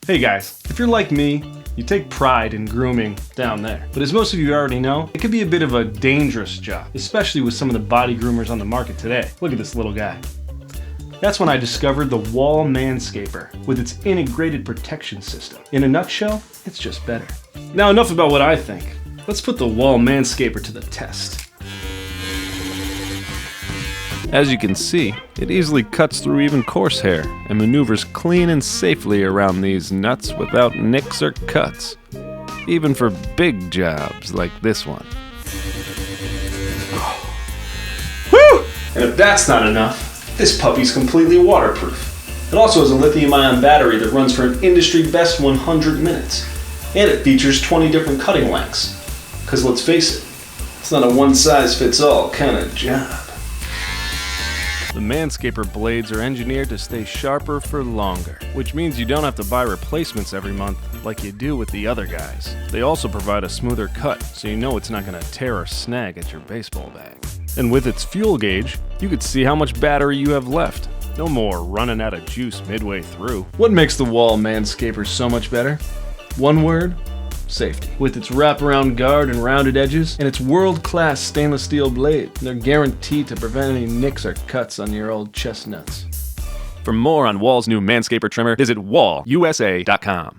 Hey guys, if you're like me, you take pride in grooming down there. But as most of you already know, it can be a bit of a dangerous job, especially with some of the body groomers on the market today. Look at this little guy. That's when I discovered the Wahl Manscaper with its integrated protection system. In a nutshell, it's just better. Now enough about what I think. Let's put the Wahl Manscaper to the test. As you can see, it easily cuts through even coarse hair and maneuvers clean and safely around these nuts without nicks or cuts, even for big jobs like this one. Woo! And if that's not enough, this puppy's completely waterproof. It also has a lithium-ion battery that runs for an industry best 100 minutes. And it features 20 different cutting lengths. Because let's face it, it's not a one-size-fits-all kind of job. The Manscaper blades are engineered to stay sharper for longer, which means you don't have to buy replacements every month like you do with the other guys. They also provide a smoother cut, so you know it's not going to tear or snag at your baseball bag. And with its fuel gauge, you could see how much battery you have left. No more running out of juice midway through. What makes the Wahl Manscaper so much better? One word: safety. With its wraparound guard and rounded edges, and its world-class stainless steel blade, they're guaranteed to prevent any nicks or cuts on your old chestnuts. For more on Wahl's new Manscaper trimmer, visit wahlusa.com.